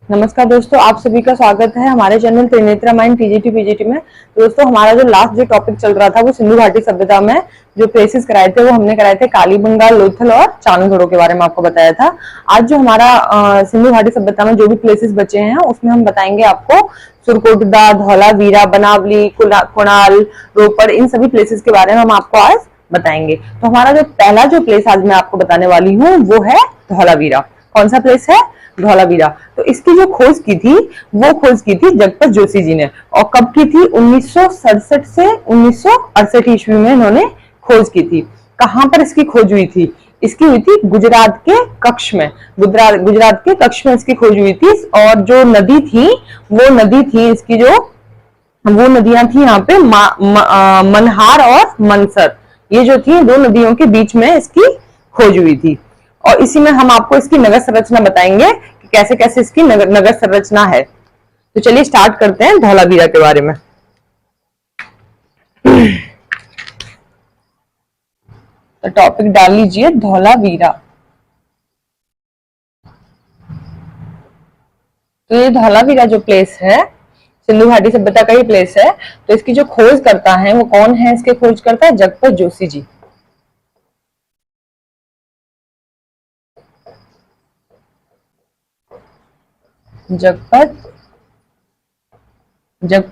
नमस्कार दोस्तों, आप सभी का स्वागत है हमारे channel Trinetra mind TGT PGT में। दोस्तों, हमारा जो लास्ट टॉपिक चल रहा था वो सिंधु घाटी सभ्यता में जो प्लेसेस कराए थे वो हमने कराए थे कालीबंगा, लोथल और चांगथोड़ो के बारे में आपको बताया था। आज जो हमारा सिंधु घाटी सभ्यता में जो भी प्लेसेस बचे हैं उसमें हम बताएंगे आपको सुरकोटदा, धौलावीरा, बनावली, कुणाल, रोपड़, इन सभी प्लेसेस के बारे में हम आपको आज बताएंगे। तो हमारा जो पहला जो प्लेस आज मैं आपको बताने वाली हूँ वो है धौलावीरा। कौन सा प्लेस है? धौलावीरा। तो इसकी जो खोज की थी वो खोज की थी जगपत जोशी जी ने। और कब की थी? 1967 से 1968 ईस्वी में इन्होंने खोज की थी। कहां पर इसकी खोज हुई थी? इसकी हुई थी गुजरात के कच्छ में। गुजरात के कच्छ में इसकी खोज हुई थी। और जो नदी थी वो नदी थी इसकी जो वो नदियां थी यहाँ पे मनहार और मनसर। ये जो थी दो नदियों के बीच में इसकी खोज हुई थी। और इसी में हम आपको इसकी नगर संरचना बताएंगे कि कैसे कैसे इसकी नगर संरचना है। तो चलिए स्टार्ट करते हैं धौलावीरा के बारे में। तो टॉपिक डाल लीजिए धौलावीरा। तो ये धौलावीरा जो प्लेस है सिंधु घाटी सभ्यता का ही प्लेस है। तो इसकी जो खोज करता है वो कौन है? इसके खोज करता है जगपत जोशी जी। जगपत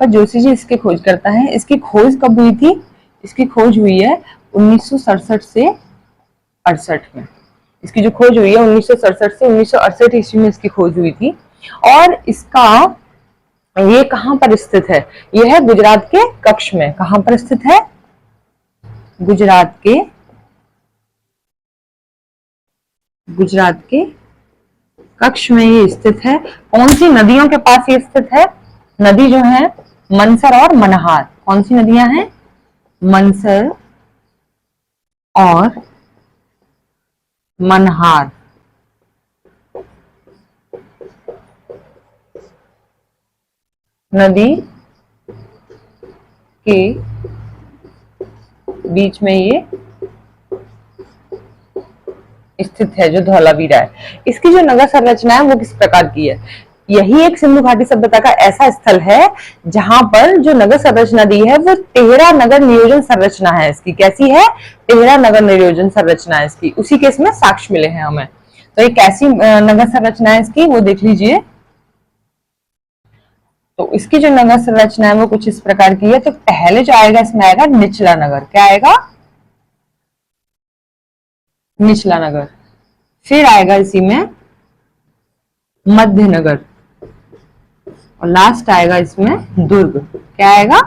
जोशी जी इसकी खोज करता है। इसकी खोज कब हुई थी? इसकी खोज हुई है 1967 से 68 में। इसकी जो खोज हुई है 1967 से 1968 ईस्वी में इसकी खोज हुई थी। और इसका ये कहां पर स्थित है? ये है गुजरात के कच्छ में। कहां पर स्थित है? गुजरात के कच्छ में ये स्थित है। कौन सी नदियों के पास ये स्थित है? नदी जो है मनसर और मनहार। कौन सी नदियां हैं? मनसर और मनहार। नदी के बीच में ये स्थित है जो धौलावीरा है। इसकी जो नगर संरचना है वो किस प्रकार की है? यही एक सिंधु घाटी सभ्यता का ऐसा स्थल है जहां पर जो नगर संरचना दी है वो तेहरा नगर नियोजन संरचना है। इसकी कैसी है? तेहरा नगर नियोजन संरचना है इसकी। उसी के इसमें साक्ष्य मिले हैं हमें। तो ये कैसी नगर संरचना है इसकी वो देख लीजिए। तो इसकी जो नगर संरचना है वो कुछ इस प्रकार की है। तो पहले जो आएगा इसमें आएगा निचला नगर। क्या आएगा? निचला नगर। फिर आएगा इसी में मध्य नगर और लास्ट आएगा इसमें दुर्ग। क्या आएगा?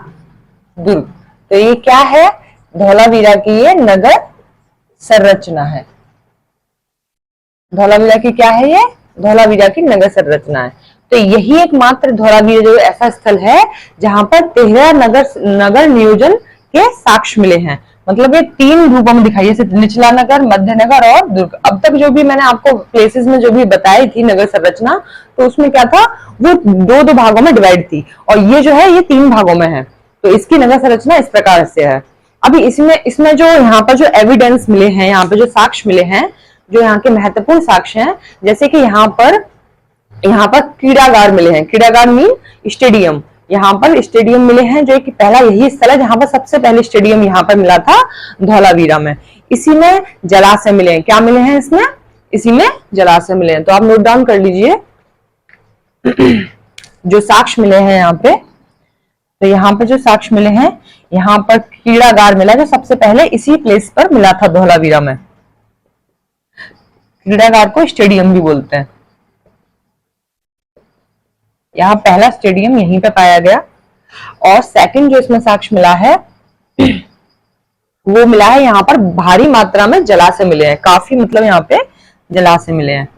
दुर्ग। तो ये क्या है? धौलावीरा की ये नगर संरचना है। धौलावीरा की क्या है? ये धौलावीरा की नगर संरचना है। तो यही एकमात्र धौलावीरा जो ऐसा स्थल है जहां पर तेहरा नगर नियोजन के साक्ष्य मिले हैं। मतलब ये तीन रूपों में दिखाई, जैसे निचला नगर, मध्य नगर और दुर्ग। अब तक जो भी मैंने आपको प्लेसेस में जो भी बताई थी नगर संरचना, तो उसमें क्या था? वो दो दो भागों में डिवाइड थी और ये जो है ये तीन भागों में है। तो इसकी नगर संरचना इस प्रकार से है। अभी इसमें जो यहाँ पर जो एविडेंस मिले हैं, यहाँ पे जो साक्ष्य मिले हैं, जो यहाँ के महत्वपूर्ण साक्ष्य हैं, जैसे कि यहाँ पर क्रीड़ागार मिले हैं। क्रीड़ागार मीन स्टेडियम। यहाँ पर स्टेडियम मिले हैं जो कि पहला यही स्थल है जहां पर सबसे पहले स्टेडियम यहाँ पर मिला था धौलावीरा में। इसी में जलाशय मिले हैं। क्या मिले हैं इसमें? इसी में जलाशय मिले हैं। तो आप नोट डाउन कर लीजिए जो साक्ष्य मिले हैं यहाँ पे। तो यहाँ पे जो साक्ष्य मिले हैं, यहाँ पर क्रीड़ागार मिला जो सबसे पहले इसी प्लेस पर मिला था धौलावीरा में। क्रीड़ागार को स्टेडियम भी बोलते हैं। यहाँ पहला स्टेडियम यहीं पे पाया गया। और सेकंड जो इसमें साक्ष्य मिला है वो मिला है यहाँ पर भारी मात्रा में जलाशय मिले हैं। काफी मतलब यहाँ पे जलाशय मिले हैं।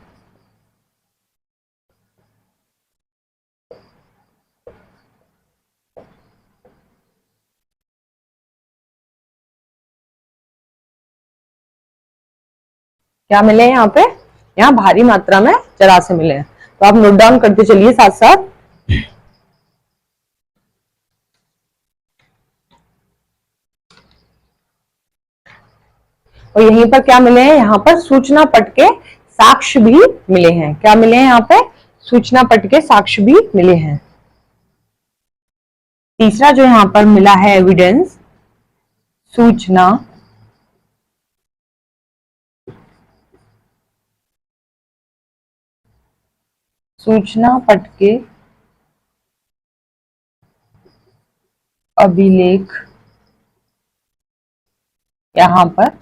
क्या मिले हैं यहाँ पे? यहाँ भारी मात्रा में जलाशय मिले हैं। तो आप नोट डाउन करते चलिए साथ साथ। और यहीं पर क्या मिले हैं? यहाँ पर सूचना पट के साक्ष्य भी मिले हैं। क्या मिले हैं यहाँ पे? सूचना पट के साक्ष्य भी मिले हैं। तीसरा जो यहां पर मिला है एविडेंस, सूचना पट के अभिलेख यहां पर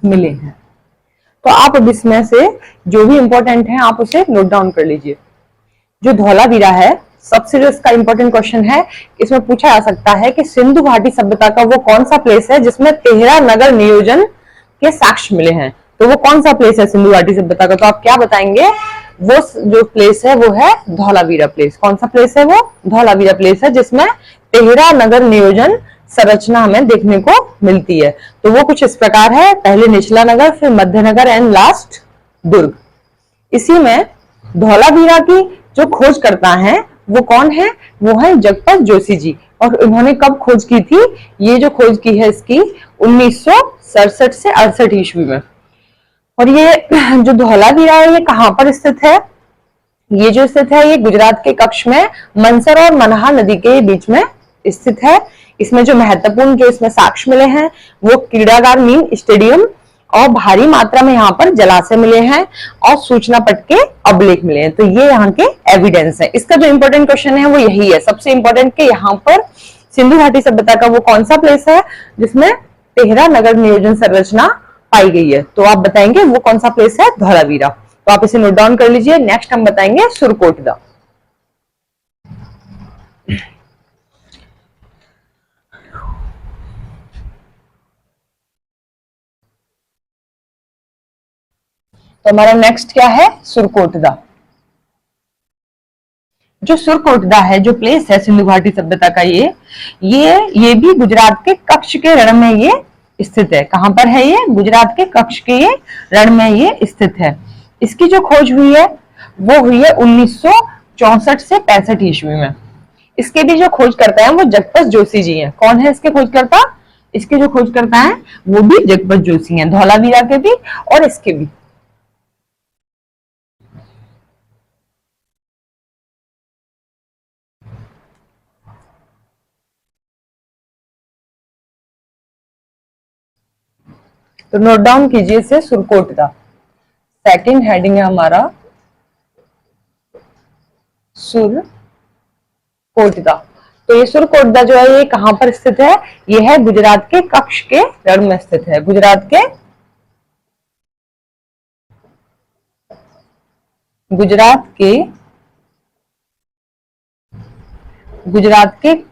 मिले हैं। तो आप अब इसमें से जो भी इंपॉर्टेंट है आप उसे नोट डाउन कर लीजिए। जो धौलावीरा है, सबसे जो इसका इंपॉर्टेंट क्वेश्चन है, इसमें पूछा जा सकता है कि सिंधु घाटी सभ्यता का वो कौन सा प्लेस है जिसमें 13 नगर नियोजन के साक्ष्य मिले हैं। तो वो कौन सा प्लेस है सिंधु घाटी सभ्यता का? तो आप क्या बताएंगे? वो जो प्लेस है वो है धौलावीरा प्लेस। कौन सा प्लेस है वो? धौलावीरा प्लेस है, जिसमें 13 नगर नियोजन संरचना हमें देखने को मिलती है। तो वो कुछ इस प्रकार है, पहले निचला नगर, फिर मध्य नगर एंड लास्ट दुर्ग। इसी में धौलावीरा की जो खोज करता है वो कौन है? वो है जगपत जोशी जी। और इन्होंने कब खोज की थी? ये जो खोज की है इसकी 1967 से 68 ईस्वी में। और ये जो धौलावीरा है ये कहां पर स्थित है? ये जो स्थित है ये गुजरात के कच्छ में मनसर और मनहा नदी के बीच में स्थित है। इसमें जो महत्वपूर्ण जो इसमें साक्ष्य मिले हैं वो क्रीड़ागार मीन स्टेडियम और भारी मात्रा में यहाँ पर जलाशय मिले हैं और सूचना पट के अभिलेख मिले हैं। तो ये यहाँ के एविडेंस है। इसका जो इंपॉर्टेंट क्वेश्चन है वो यही है, सबसे इंपॉर्टेंट कि यहाँ पर सिंधु घाटी सभ्यता का वो कौन सा प्लेस है जिसमें 13 नगर नियोजन संरचना पाई गई है। तो आप बताएंगे वो कौन सा प्लेस है? धौलावीरा। तो आप इसे नोट डाउन कर लीजिए। नेक्स्ट हम बताएंगे सुरकोटदा। तो हमारा नेक्स्ट क्या है? सुरकोटदा। जो सुरकोटदा है, जो प्लेस है सिंधु घाटी सभ्यता का, ये भी गुजरात के कच्छ के रण में ये स्थित है। कहां पर है ये? गुजरात के कच्छ के ये रण में ये स्थित है। इसकी जो खोज हुई है वो हुई है 1964 से 65 ईस्वी में। इसके भी जो खोजकर्ता है वो जगपत जोशी जी हैं। कौन है इसके खोजकर्ता? इसके जो खोजकर्ता हैं वो भी जगपत जोशी हैं, धौलावीरा के भी और इसके भी। तो नोट डाउन कीजिए इसे, सुरकोटदा। सेकंड हेडिंग है हमारा सुरकोटदा। तो ये सुरकोटदा जो है ये कहां पर स्थित है? ये है गुजरात के कच्छ के रण में स्थित है। गुजरात के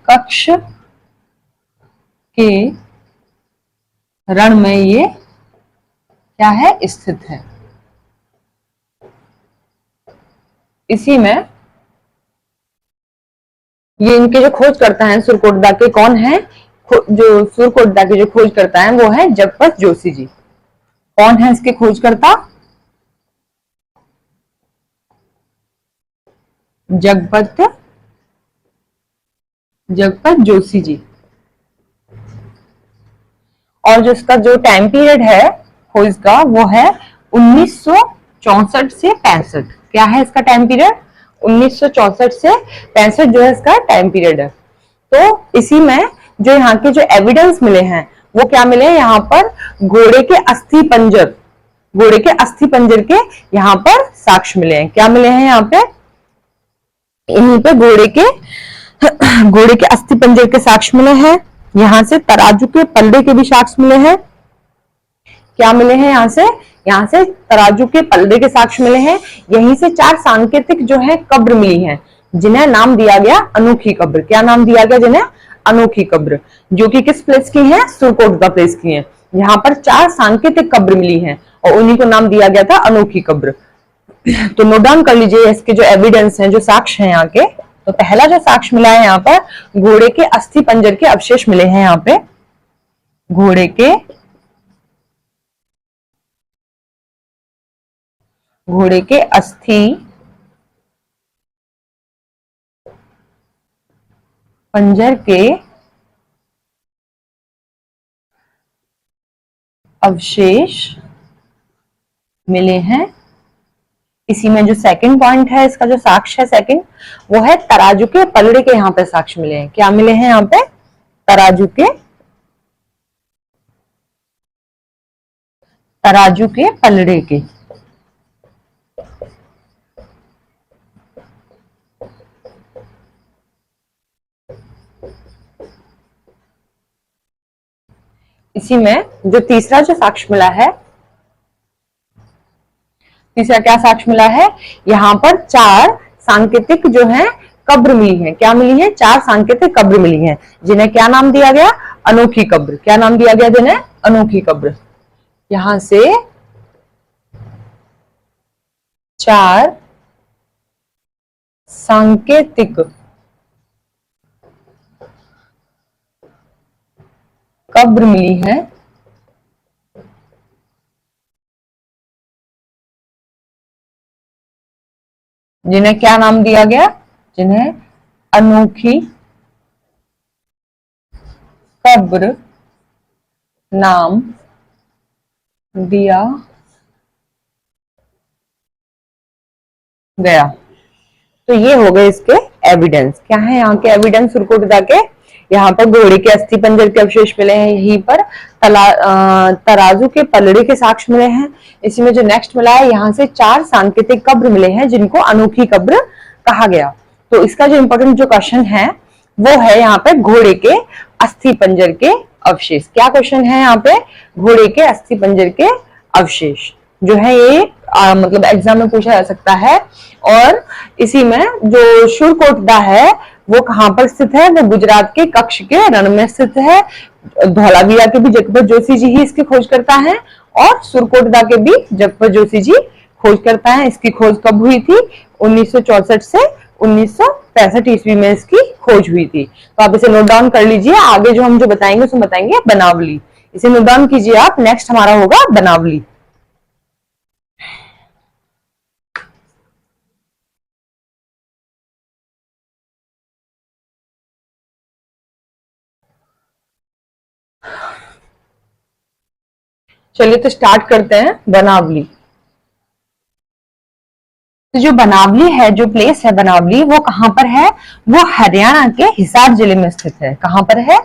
कच्छ के रण में ये क्या है? स्थित है। इसी में ये इनके जो खोज करता है सुरकोटदा के कौन है? जो सुरकोटदा के जो खोज करता है वो है जगपत जोशी जी। कौन है इसके खोजकर्ता? जगपत जोशी जी। और जो इसका जो टाइम पीरियड है खोज का वो है 1964 से 65। क्या है इसका टाइम पीरियड? 1964 से 65 जो है इसका टाइम पीरियड है। तो इसी में जो यहाँ के जो एविडेंस मिले हैं वो क्या मिले हैं? यहाँ पर घोड़े के अस्थि पंजर के यहाँ पर साक्ष्य मिले हैं। क्या मिले हैं? यहाँ पे यहीं पे घोड़े के अस्थि पंजर के साक्ष्य मिले हैं। यहाँ से तराजू के पल्ले के भी साक्ष्य मिले हैं। क्या मिले हैं? यहाँ से तराजू के पल्ले के साक्ष्य मिले हैं। यहीं से 4 सांकेतिक जो है कब्र मिली हैं जिन्हें नाम दिया गया अनोखी कब्र। क्या नाम दिया गया जिन्हें? अनोखी कब्र, जो कि किस प्लेस की है? सुरकोटदा प्लेस की है। यहाँ पर 4 सांकेतिक कब्र मिली हैं और उन्हीं को नाम दिया गया था अनोखी कब्र। तो नोट डाउन कर लीजिए इसके जो एविडेंस हैं, जो साक्ष्य हैं यहाँ के। तो पहला जो साक्ष्य मिला है यहाँ पर घोड़े के अस्थि पंजर के अवशेष मिले हैं। यहाँ पे घोड़े के अस्थि पंजर के अवशेष मिले हैं इसी में जो सेकंड पॉइंट है, इसका जो साक्ष्य है सेकंड, वो है तराजू के पलड़े के यहाँ पे साक्ष्य मिले हैं। क्या मिले हैं यहाँ पे? तराजू के पलड़े के। इसी में जो तीसरा जो साक्ष्य मिला है, तीसरा क्या साक्ष्य मिला है? यहाँ पर 4 सांकेतिक जो है कब्र मिली है। क्या मिली है? 4 सांकेतिक कब्र मिली है, जिन्हें क्या नाम दिया गया? अनोखी कब्र। क्या नाम दिया गया? जिन्हें अनोखी कब्र। यहां से 4 सांकेतिक कब्र मिली है, जिन्हें क्या नाम दिया गया? जिन्हें अनोखी कब्र नाम दिया गया। तो ये हो गए इसके एविडेंस। क्या है यहाँ के एविडेंस सुरकोटदा के? यहाँ पर घोड़े के अस्थि पंजर के अवशेष मिले हैं, यहीं पर तराजू के पलड़े के साक्ष्य मिले हैं। इसी में जो नेक्स्ट मिला है, यहाँ से 4 सांकेतिक कब्र मिले हैं, जिनको अनोखी कब्र कहा गया। तो इसका जो इंपॉर्टेंट जो क्वेश्चन है वो है यहाँ पे घोड़े के अस्थि पंजर के अवशेष। क्या क्वेश्चन है यहाँ पे? घोड़े के अस्थि पंजर के अवशेष जो है ये मतलब एग्जाम में पूछा जा सकता है। और इसी में जो सुरकोटदा है वो कहाँ पर स्थित है? वो गुजरात के कच्छ के रण में स्थित है। धौलावीरा के भी जगपत जोशी जी ही इसकी खोज करता है, और सुरकोटदा के भी जगपत जोशी जी खोज करता है। इसकी खोज कब हुई थी? 1964 से 1965 ईस्वी में इसकी खोज हुई थी। तो आप इसे नोट डाउन कर लीजिए। आगे जो हम जो बताएंगे उसमें बताएंगे बनावली। इसे नोट डाउन कीजिए आप। नेक्स्ट हमारा होगा बनावली। चलिए तो स्टार्ट करते हैं बनावली। तो जो बनावली है, जो प्लेस है बनावली, वो कहाँ पर है? वो हरियाणा के हिसार जिले में स्थित है। कहाँ पर है?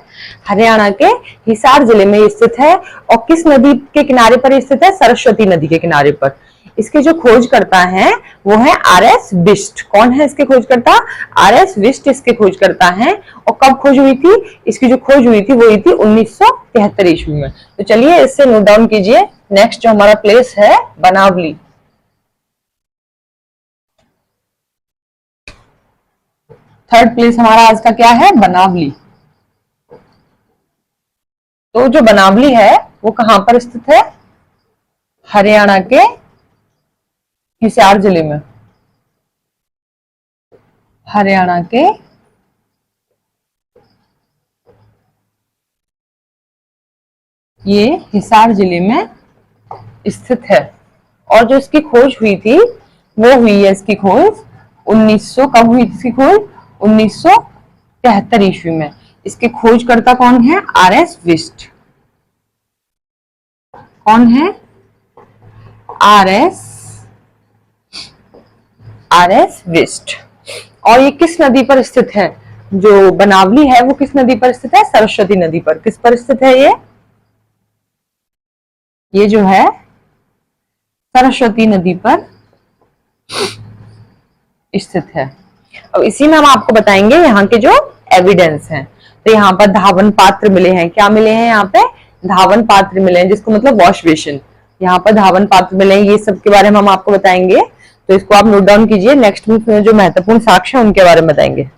हरियाणा के हिसार जिले में स्थित है। और किस नदी के किनारे पर स्थित है? सरस्वती नदी के किनारे पर। इसके जो खोजकर्ता हैं वो है आर.एस. बिष्ट। कौन है इसके खोजकर्ता? आर.एस. बिष्ट इसके खोजकर्ता हैं। और कब खोज हुई थी? इसकी जो खोज हुई थी वो हुई थी 1973 ईस्वी में। तो चलिए इससे नोट डाउन कीजिए। नेक्स्ट जो हमारा प्लेस है बनावली। थर्ड प्लेस हमारा आज का क्या है? बनावली। तो जो बनावली है वो कहां पर स्थित है? हरियाणा के हिसार जिले में। हरियाणा के ये हिसार जिले में स्थित है। और जो इसकी खोज हुई थी वो हुई है, इसकी खोज 1900 कब हुई थी? इसकी खोज 1973 ईस्वी में। इसके खोजकर्ता कौन है? आर.एस. बिष्ट। कौन है? आर.एस. बिष्ट। और ये किस नदी पर स्थित है? जो बनावली है वो किस नदी पर स्थित है? सरस्वती नदी पर। किस पर स्थित है ये जो है सरस्वती नदी पर स्थित है। अब इसी में हम आपको बताएंगे यहाँ के जो एविडेंस हैं। तो यहाँ पर धावन पात्र मिले हैं। क्या मिले हैं? यहाँ पे धावन पात्र मिले हैं, जिसको मतलब वॉश बेसिन। यहाँ पर धावन पात्र मिले हैं। ये सब के बारे में हम आपको बताएंगे, तो इसको आप नोट डाउन कीजिए। नेक्स्ट में जो महत्वपूर्ण साक्ष्य है उनके बारे में बताएंगे।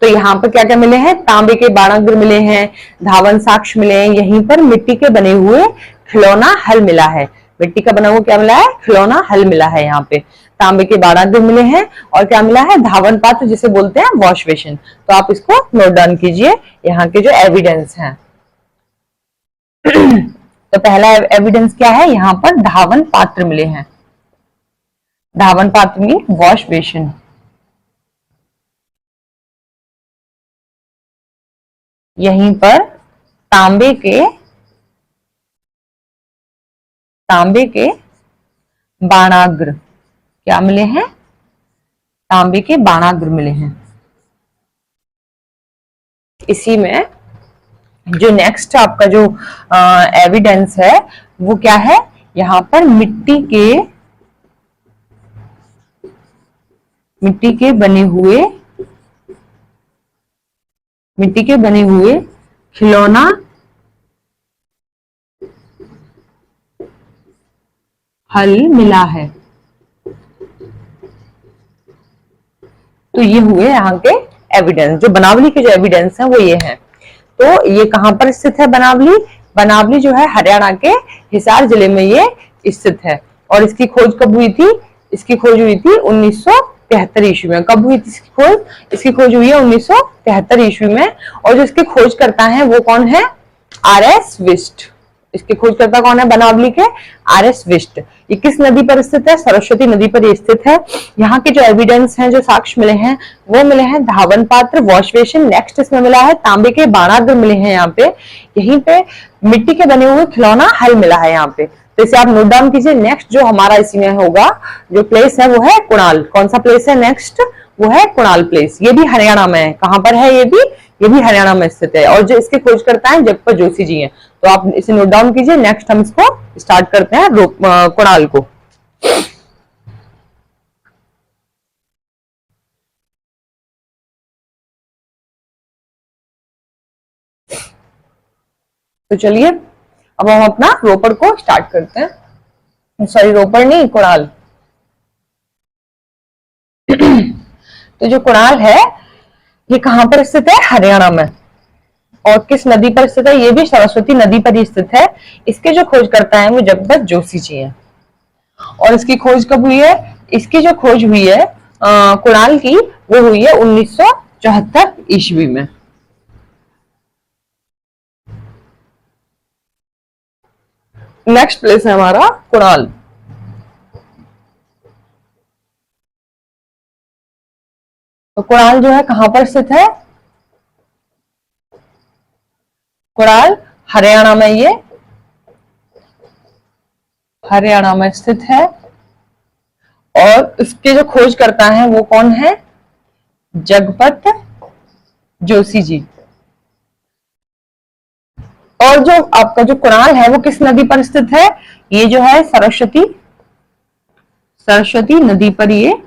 तो यहाँ पर क्या क्या मिले हैं? तांबे के बाणाग्र मिले हैं, धावन साक्ष्य मिले हैं। यहीं पर मिट्टी के बने हुए खिलौना हल मिला है। मिट्टी का बना हुआ क्या मिला है? खिलौना हल मिला है। यहाँ पे तांबे के बाणाग्र मिले हैं, और क्या मिला है? धावन पात्र, जिसे बोलते हैं वॉश बेसिन। तो आप इसको नोट डाउन कीजिए, यहाँ के जो एविडेंस हैं। तो पहला एविडेंस क्या है? यहाँ पर धावन पात्र मिले हैं। धावन पात्र मीन वॉश बेसिन। यहीं पर तांबे के तांबे के बाणाग्र क्या मिले हैं? तांबे के बाणाग्र मिले हैं। इसी में जो नेक्स्ट आपका जो एविडेंस है वो क्या है? यहाँ पर मिट्टी के बने हुए खिलौना हल मिला है। तो ये हुए यहाँ के एविडेंस। जो बनावली के जो एविडेंस है वो ये है। तो ये कहां पर स्थित है बनावली? बनावली जो है हरियाणा के हिसार जिले में ये स्थित है। और इसकी खोज कब हुई थी? इसकी खोज हुई थी 1973 ईस्वी में। कब हुई थी इसकी खोज? इसकी खोज हुई है 1973 ईस्वी में। और जो इसकी खोज करता है वो कौन है? आर.एस. विस्ट। इसके खोजकर्ता कौन है बनावली के? आर.एस. विस्ट। ये किस नदी पर स्थित है? सरस्वती नदी पर ये स्थित है। यहाँ के जो एविडेंस हैं, जो साक्ष्य मिले हैं वो मिले हैं धावन पात्र, वॉश बेसिन। नेक्स्ट इसमें मिला है तांबे के बाणाग्र मिले हैं। यहाँ पे यहीं पे मिट्टी के बने हुए खिलौना हल मिला है यहाँ पे। तो इसे आप नोट डाउन कीजिए। नेक्स्ट जो हमारा इसी में होगा जो प्लेस है वो है कुणाल। कौन सा प्लेस है नेक्स्ट? वो है कुणाल प्लेस। ये भी हरियाणा में है। कहां पर है? ये भी हरियाणा में स्थित है। और जो इसके खोज करता है जगपत जोशी जी हैं। तो आप इसे नोट डाउन कीजिए। नेक्स्ट हम इसको स्टार्ट करते हैं कुणाल को। तो चलिए अब हम अपना रोपड़ को स्टार्ट करते हैं। सॉरी, रोपड़ नहीं, कुणाल। तो जो कुणाल है ये कहां पर स्थित है? हरियाणा में। और किस नदी पर स्थित है? ये भी सरस्वती नदी पर ही स्थित है। इसके जो खोज करता है वो जगपत जोशी जी हैं। और इसकी खोज कब हुई है? इसकी जो खोज हुई है कुणाल की वो हुई है 1974 ईस्वी में। नेक्स्ट प्लेस है हमारा कुणाल। तो कुणाल जो है कहां पर स्थित है? कुणाल हरियाणा में, ये हरियाणा में स्थित है। और इसके जो खोज करता है वो कौन है? जगपत जोशी जी। और जो आपका जो कुणाल है वो किस नदी पर स्थित है? ये जो है सरस्वती नदी पर ये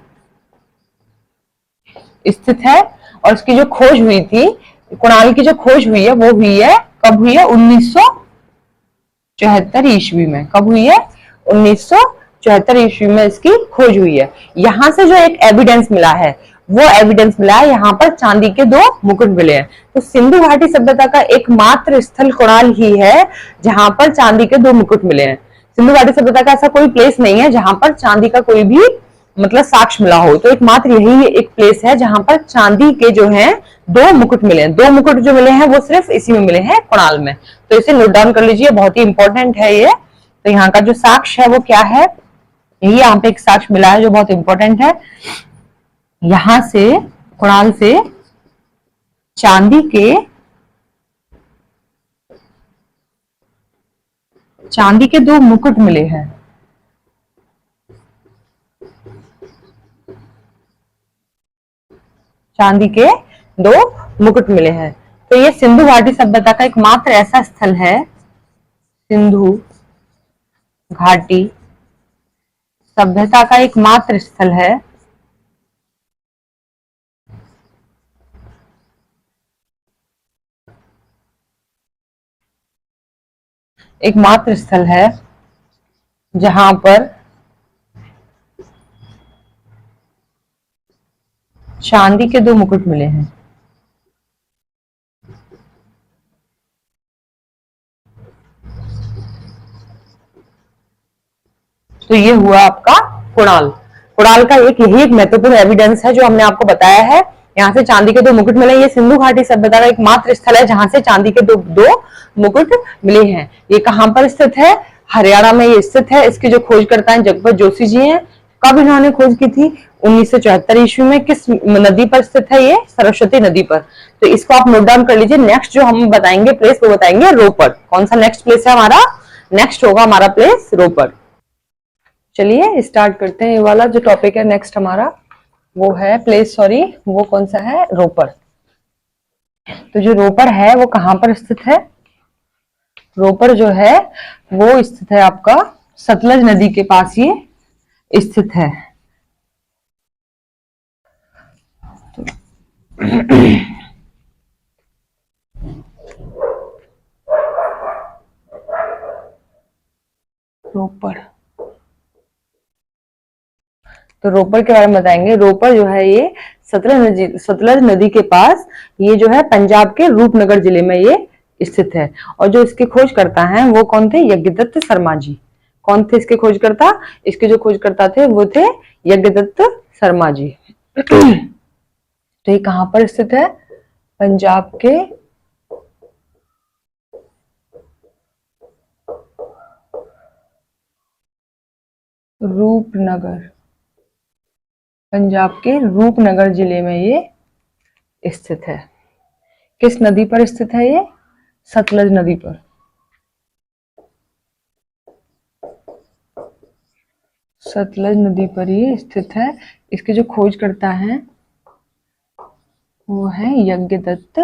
स्थित है। और इसकी जो खोज हुई थी, कुणाल की जो खोज हुई है वो हुई है, कब हुई है? 1974 ईस्वी में। कब हुई है? 1974 ईस्वी में इसकी खोज हुई है। यहां से जो एक एविडेंस मिला है वो एविडेंस मिला है, यहाँ पर चांदी के 2 मुकुट मिले हैं। तो सिंधु घाटी सभ्यता का एकमात्र स्थल कुणाल ही है जहां पर चांदी के 2 मुकुट मिले हैं। सिंधु घाटी सभ्यता का ऐसा कोई प्लेस नहीं है जहां पर चांदी का कोई भी मतलब साक्ष्य मिला हो। तो एकमात्र यही एक प्लेस है जहां पर चांदी के जो है 2 मुकुट मिले हैं। 2 मुकुट जो मिले हैं वो सिर्फ इसी में मिले हैं, कुणाल में। तो इसे नोट डाउन कर लीजिए, बहुत ही इंपॉर्टेंट है ये। तो यहाँ का जो साक्ष्य है वो क्या है? यही यहाँ पे एक साक्ष्य मिला है जो बहुत इंपॉर्टेंट है। यहां से कुणाल से चांदी के 2 मुकुट मिले हैं। चांदी के 2 मुकुट मिले हैं। तो ये सिंधु घाटी सभ्यता का एकमात्र ऐसा स्थल है, सिंधु घाटी सभ्यता का एकमात्र स्थल है जहां पर चांदी के 2 मुकुट मिले हैं। तो ये हुआ आपका कुणाल। कुणाल का यही एक महत्वपूर्ण एविडेंस है जो हमने आपको बताया है। यहाँ से चांदी के 2 मुकुट मिले। ये सिंधु घाटी सभ्यता का एकमात्र स्थल है जहां से चांदी के दो मुकुट मिले हैं। ये कहां पर स्थित है? हरियाणा में ये स्थित है। इसकी जो खोज करता है जगपत जोशी जी हैं। कब इन्होंने खोज की थी? 1974 ईस्वी में। किस नदी पर स्थित है? ये सरस्वती नदी पर। तो इसको आप नोट डाउन कर लीजिए। नेक्स्ट जो हम बताएंगे प्लेस वो बताएंगे रोपड़। कौन सा नेक्स्ट प्लेस है हमारा? नेक्स्ट होगा हमारा प्लेस रोपड़। चलिए स्टार्ट करते हैं। ये वाला जो टॉपिक है नेक्स्ट हमारा वो है प्लेस, सॉरी वो कौन सा है, रोपर। तो जो रोपर है वो कहाँ पर स्थित है? रोपर जो है वो स्थित है आपका सतलज नदी के पास ये स्थित है। रोपर, तो रोपर के बारे में बताएंगे। रोपर जो है ये सतलज नदी के पास, ये जो है पंजाब के रूपनगर जिले में ये स्थित है। और जो इसके खोजकर्ता हैं वो कौन थे? यज्ञदत्त शर्मा जी। कौन थे इसके खोजकर्ता? इसके जो खोजकर्ता थे वो थे यज्ञदत्त शर्मा जी। तो ये कहां पर स्थित है? पंजाब के रूपनगर, पंजाब के रूपनगर जिले में ये स्थित है। किस नदी पर स्थित है ये? सतलज नदी पर। सतलज नदी पर ये स्थित है। इसके जो खोजकर्ता हैं वो है यज्ञदत्त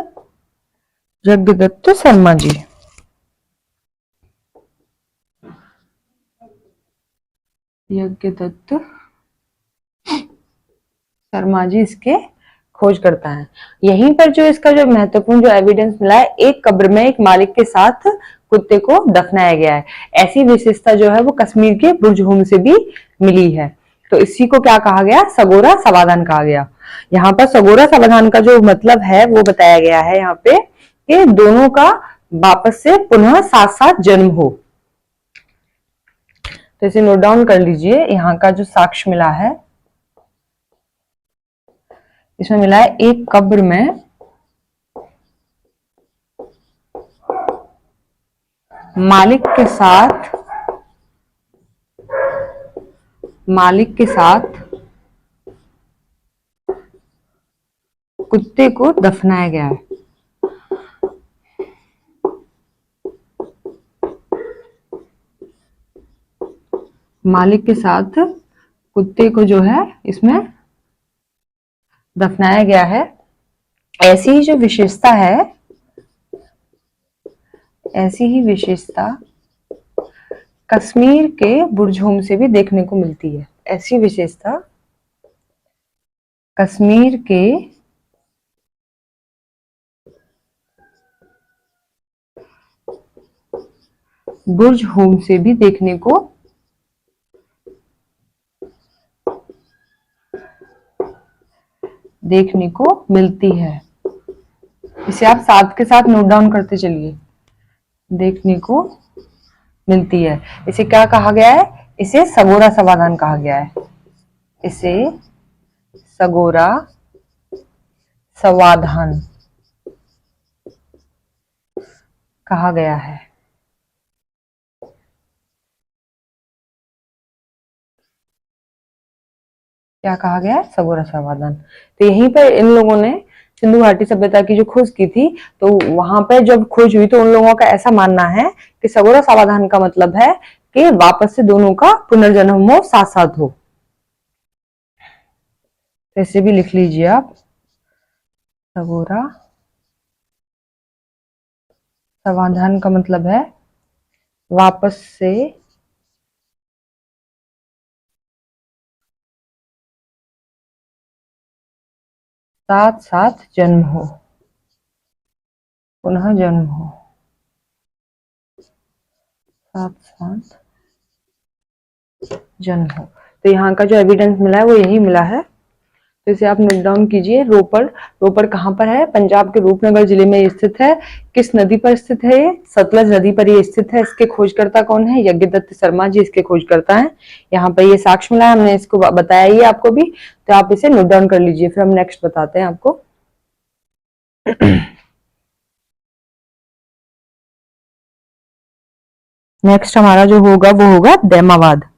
शर्मा जी। यज्ञदत्त शर्मा जी इसके खोज करता है। यहीं पर जो इसका जो महत्वपूर्ण जो एविडेंस मिला है, एक कब्र में एक मालिक के साथ कुत्ते को दफनाया गया है। ऐसी विशेषता जो है वो कश्मीर के बुर्जहोम से भी मिली है। तो इसी को क्या कहा गया? सगोरा समाधान कहा गया। यहाँ पर सगोरा समाधान का जो मतलब है वो बताया गया है यहाँ पे कि दोनों का वापस से पुनः साथ साथ जन्म हो। तो इसे नोट डाउन कर लीजिए। यहाँ का जो साक्ष्य मिला है इसमें मिला है एक कब्र में मालिक के साथ कुत्ते को दफनाया गया है। मालिक के साथ कुत्ते को जो है इसमें दफनाया गया है। ऐसी ही जो विशेषता है, ऐसी ही विशेषता कश्मीर के बुर्जहोम से भी देखने को मिलती है। ऐसी विशेषता कश्मीर के बुर्जहोम से भी देखने को मिलती है। इसे आप साथ के साथ नोट डाउन करते चलिए। देखने को मिलती है। इसे क्या कहा गया है? इसे सगोरा समाधान कहा गया है। इसे सगोरा समाधान कहा गया है। क्या कहा गया है? सगोरा समाधान। तो यहीं पर इन लोगों ने सिंधु घाटी सभ्यता की जो खोज की थी, तो वहां पर जब खोज हुई तो उन लोगों का ऐसा मानना है कि सगोरा समाधान का मतलब है कि वापस से दोनों का पुनर्जन्म हो, साथ साथ हो। तो इसे भी लिख लीजिए आप, सगोरा समाधान का मतलब है वापस से साथ साथ जन्म हो, पुनः जन्म हो, साथ साथ जन्म हो। तो यहाँ का जो एविडेंस मिला है वो यही मिला है। तो इसे आप नोट डाउन कीजिए। रोपर कहाँ पर है? पंजाब के रूपनगर जिले में स्थित है। किस नदी पर स्थित है? ये सतलज नदी पर ये स्थित है। इसके खोजकर्ता कौन है? यज्ञदत्त शर्मा जी इसके खोजकर्ता हैं। यहाँ पर ये साक्ष्य मिला है, हमने इसको बताया ही आपको भी। तो आप इसे नोट डाउन कर लीजिए, फिर हम नेक्स्ट बताते हैं आपको। नेक्स्ट हमारा जो होगा वो होगा दैमावाद।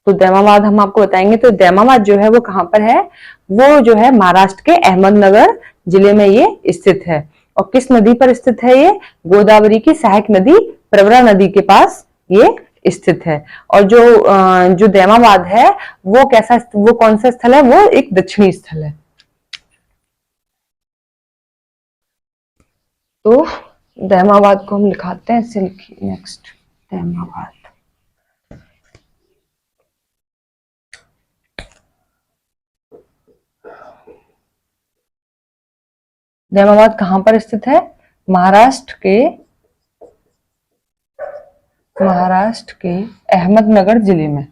तो दैमावाद हम आपको बताएंगे। तो दैमावाद जो है वो कहां पर है? वो जो है महाराष्ट्र के अहमदनगर जिले में ये स्थित है। और किस नदी पर स्थित है ये? गोदावरी की सहायक नदी प्रवरा नदी के पास ये स्थित है। और जो दैमाबाद है वो कौन सा स्थल है? वो एक दक्षिणी स्थल है। तो दैमाबाद को हम लिखाते हैं, ऐसे लिखिए नेक्स्ट, दैमाबाद। दैमाबाद कहां पर स्थित है? महाराष्ट्र के अहमदनगर जिले में।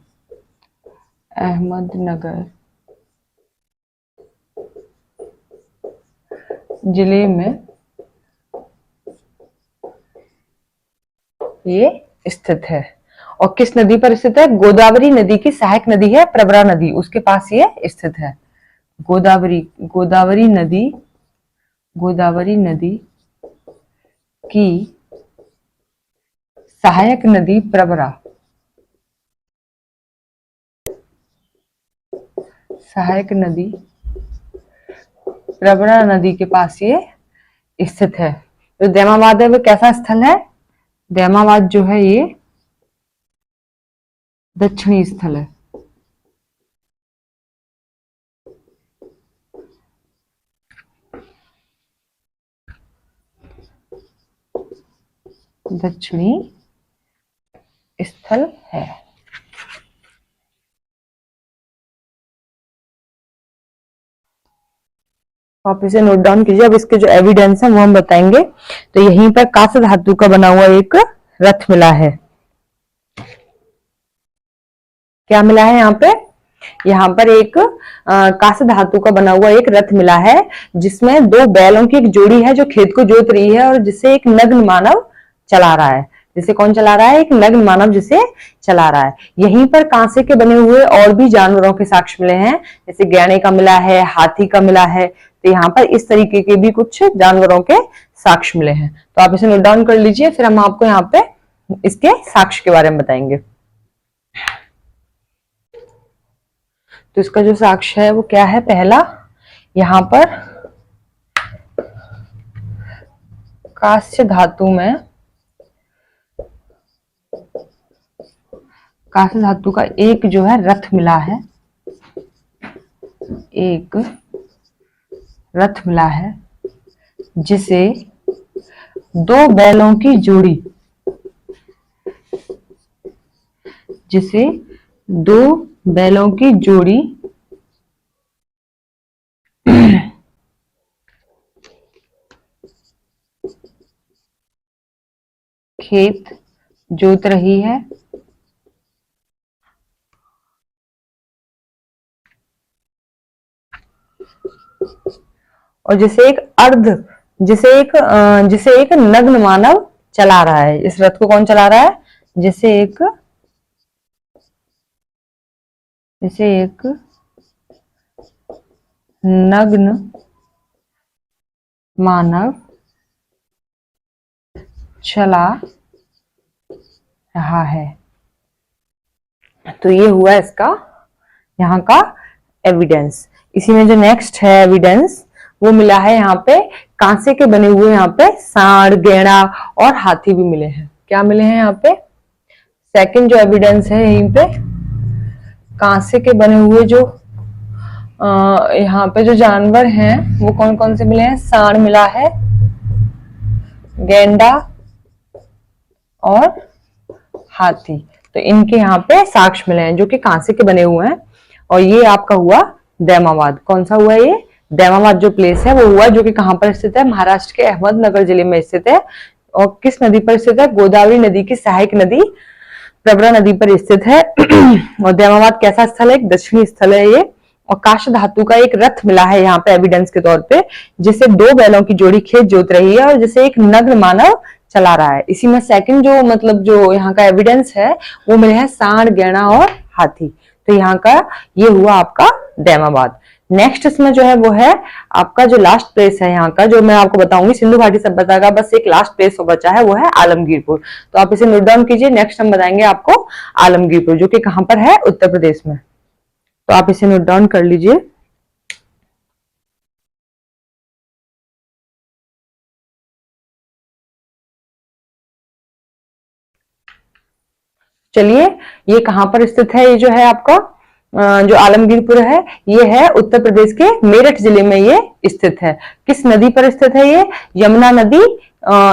अहमदनगर जिले में ये स्थित है। और किस नदी पर स्थित है? गोदावरी नदी की सहायक नदी है प्रवरा नदी, उसके पास ये स्थित है। गोदावरी नदी की सहायक नदी प्रवरा नदी के पास ये स्थित है। तो दैमाबाद है वो कैसा स्थल है? दैमाबाद जो है ये दक्षिणी स्थल है। दक्षिणी स्थल है। आप इसे नोट डाउन कीजिए। अब इसके जो एविडेंस है वो हम बताएंगे। तो यहीं पर कांस्य धातु का बना हुआ एक रथ मिला है। क्या मिला है यहाँ पे? यहाँ पर एक कांस्य धातु का बना हुआ एक रथ मिला है, जिसमें दो बैलों की एक जोड़ी है जो खेत को जोत रही है, और जिसे एक नग्न मानव चला रहा है। जिसे कौन चला रहा है? एक नग्न मानव जिसे चला रहा है। यहीं पर कांसे के बने हुए और भी जानवरों के साक्ष्य मिले हैं, जैसे गैंडे का मिला है, हाथी का मिला है। तो यहाँ पर इस तरीके के भी कुछ जानवरों के साक्ष्य मिले हैं। तो आप इसे नोट डाउन कर लीजिए, फिर हम आपको यहाँ पे इसके साक्ष्य के बारे में बताएंगे। तो इसका जो साक्ष्य है वो क्या है? पहला, यहाँ पर कांस्य धातु का एक जो है रथ मिला है, एक रथ मिला है, जिसे दो बैलों की जोड़ी खेत जोत रही है, और जिसे एक नग्न मानव चला रहा है। इस रथ को कौन चला रहा है? जिसे एक नग्न मानव चला रहा है। तो ये हुआ इसका यहाँ का एविडेंस। इसी में जो नेक्स्ट है एविडेंस वो मिला है यहाँ पे कांसे के बने हुए, यहाँ पे सांड, गैंडा और हाथी भी मिले हैं। क्या मिले हैं यहाँ पे? सेकंड जो एविडेंस है यहीं पे कांसे के बने हुए जो यहाँ पे जो जानवर हैं वो कौन कौन से मिले हैं? सांड मिला है, गैंडा और हाथी। तो इनके यहाँ पे साक्ष्य मिले हैं जो कि कांसे के बने हुए हैं। और ये आपका हुआ दैमाबाद। कौन सा हुआ ये? दैमाबाद जो प्लेस है वो हुआ, जो कि कहां पर स्थित है? महाराष्ट्र के अहमदनगर जिले में स्थित है। और किस नदी पर स्थित है? गोदावरी नदी की सहायक नदी प्रवरा नदी पर स्थित है। और दैमाबाद कैसा स्थल है? एक दक्षिणी स्थल है ये। और कांस्य धातु का एक रथ मिला है यहाँ पे एविडेंस के तौर पे, जिसे दो बैलों की जोड़ी खेत जोत रही है और जिसे एक नग्न मानव चला रहा है। इसी में सेकंड जो यहाँ का एविडेंस है वो मिले हैं सांड, गैंडा और हाथी। तो यहाँ का ये हुआ आपका दैमाबाद। नेक्स्ट इसमें जो है वो है आपका जो लास्ट प्लेस है यहाँ का, जो मैं आपको बताऊंगी सिंधु घाटी सभ्यता का बस एक लास्ट प्लेस बचा है, वो है आलमगीरपुर। तो आप इसे नोट डाउन कीजिए। नेक्स्ट हम बताएंगे आपको आलमगीरपुर, जो कि कहां पर है? उत्तर प्रदेश में। तो आप इसे नोट डाउन कर लीजिए। चलिए, ये कहाँ पर स्थित है? ये जो है आपका जो आलमगीरपुर है, ये है उत्तर प्रदेश के मेरठ जिले में ये स्थित है। किस नदी पर स्थित है ये? यमुना नदी,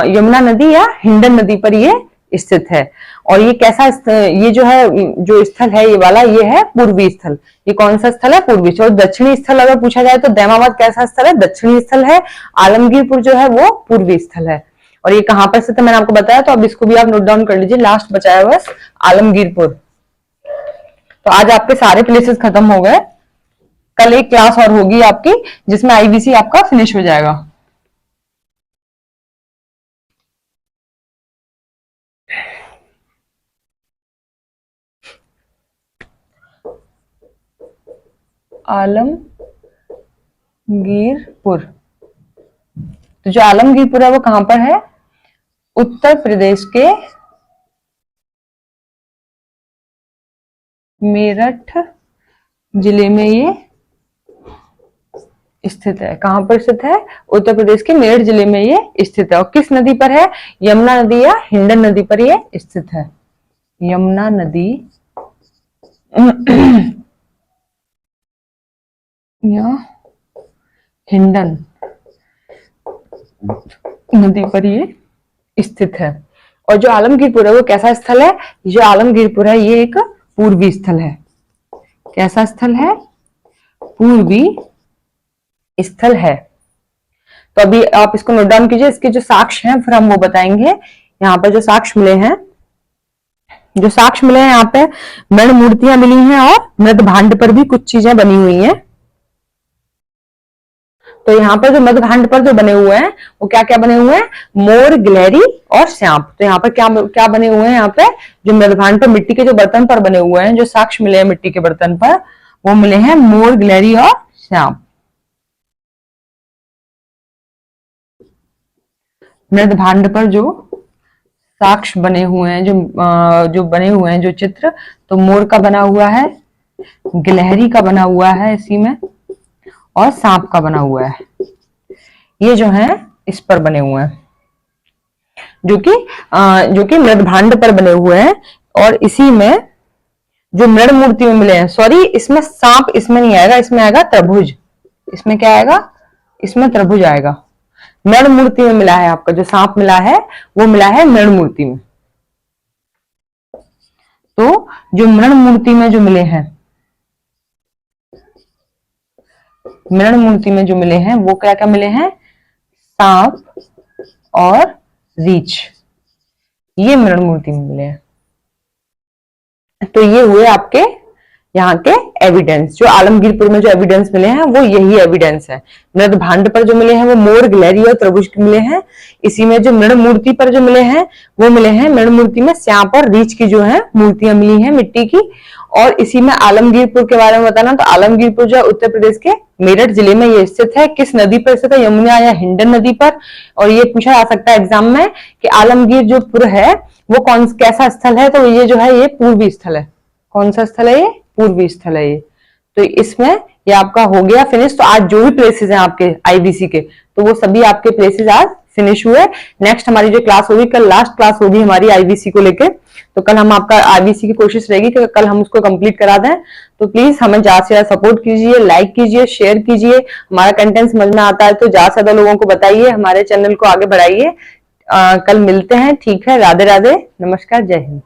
यमुना नदी या हिंडन नदी पर ये स्थित है। और ये कैसा ये जो है, जो स्थल है ये वाला, ये है पूर्वी स्थल। ये कौन सा स्थल है? पूर्वी स्थल। और दक्षिणी स्थल अगर पूछा जाए तो दैमाबाद कैसा स्थल है? दक्षिणी स्थल है। आलमगीरपुर जो है वो पूर्वी स्थल है। और ये कहाँ पर स्थित है मैंने आपको बताया, तो अब इसको भी आप नोट डाउन कर लीजिए। लास्ट बचा है बस आलमगीरपुर। तो आज आपके सारे प्लेसेस खत्म हो गए। कल एक क्लास और होगी आपकी जिसमें आईबीसी आपका फिनिश हो जाएगा। आलमगीरपुर, तो जो आलमगीरपुर है वो कहां पर है? उत्तर प्रदेश के मेरठ जिले में ये स्थित है। कहां पर स्थित है? उत्तर प्रदेश के मेरठ जिले में ये स्थित है। और किस नदी पर है? यमुना नदी या हिंडन नदी पर ये स्थित है। यमुना नदी या हिंडन नदी पर ये स्थित है। और जो आलमगीरपुर है वो कैसा स्थल है? जो आलमगीरपुर है ये एक पूर्वी स्थल है। कैसा स्थल है? पूर्वी स्थल है। तो अभी आप इसको नोट डाउन कीजिए। इसके जो साक्ष्य हैं फिर हम वो बताएंगे। यहाँ पर जो साक्ष्य मिले हैं, यहाँ पे मृण मूर्तियां मिली हैं और मृद भांड पर भी कुछ चीजें बनी हुई हैं। तो यहाँ पर जो मृद भांड पर जो बने हुए हैं वो क्या क्या बने हुए हैं? मोर, गिलहरी और सांप। तो यहाँ पर क्या क्या बने हुए हैं? यहाँ पे जो मृद भांड पर मिट्टी के जो बर्तन पर बने हुए हैं, जो साक्ष्य मिले हैं मिट्टी के बर्तन पर, वो मिले हैं मोर, गिलहरी और सांप। मृद भांड पर जो साक्ष्य बने हुए हैं, जो बने हुए हैं जो चित्र, तो मोर का बना हुआ है, गिलहरी का बना हुआ है इसी में, और सांप का बना हुआ है। ये जो है इस पर बने हुए हैं, जो कि मृद भांड पर बने हुए हैं। और इसी में जो मृण मूर्ति में मिले हैं, सॉरी इसमें सांप इसमें नहीं आएगा, इसमें आएगा त्रिभुज। इसमें क्या आएगा? इसमें त्रिभुज आएगा। मृण मूर्ति में मिला है आपका जो सांप मिला है वो मिला है मृण मूर्ति में। तो जो मृण मूर्ति में जो मिले हैं, मृण मूर्ति में जो मिले हैं वो क्या क्या मिले हैं? सांप और रीछ, ये मृण मूर्ति में मिले हैं। तो ये हुए आपके यहाँ के एविडेंस। जो आलमगीरपुर में जो एविडेंस मिले हैं वो यही एविडेंस है। मृद भांड पर जो मिले हैं वो मोर, गिलहरी और त्रिभुज के मिले हैं। इसी में जो मृण मूर्ति पर जो मिले हैं वो मिले हैं, मृण मूर्ति में सांप और रीछ की जो है मूर्तियां मिली हैं मिट्टी की। और इसी में आलमगीरपुर के बारे में बताना, तो आलमगीरपुर जो है उत्तर प्रदेश के मेरठ जिले में ये स्थित है। किस नदी पर स्थित है? यमुना या हिंडन नदी पर। और ये पूछा जा सकता है एग्जाम में कि आलमगीर जो पुर है वो कैसा स्थल है? तो ये जो है ये पूर्वी स्थल है। कौन सा स्थल है ये? पूर्वी स्थल है ये। तो इसमें ये आपका हो गया फिनिश। तो आज जो भी प्लेसेस हैं आपके आईबीसी के, तो वो सभी आपके प्लेसेस आज फिनिश हुए। नेक्स्ट हमारी जो क्लास होगी, कल लास्ट क्लास होगी हमारी आईबीसी को लेकर। तो कल हम आपका आईबीसी की कोशिश रहेगी कि कल हम उसको कंप्लीट करा दें। तो प्लीज हमें ज्यादा से ज्यादा सपोर्ट कीजिए, लाइक कीजिए, शेयर कीजिए। हमारा कंटेंट समझ में आता है तो ज्यादा से ज्यादा लोगों को बताइए, हमारे चैनल को आगे बढ़ाइए। कल मिलते हैं। ठीक है, राधे राधे, नमस्कार, जय हिंद।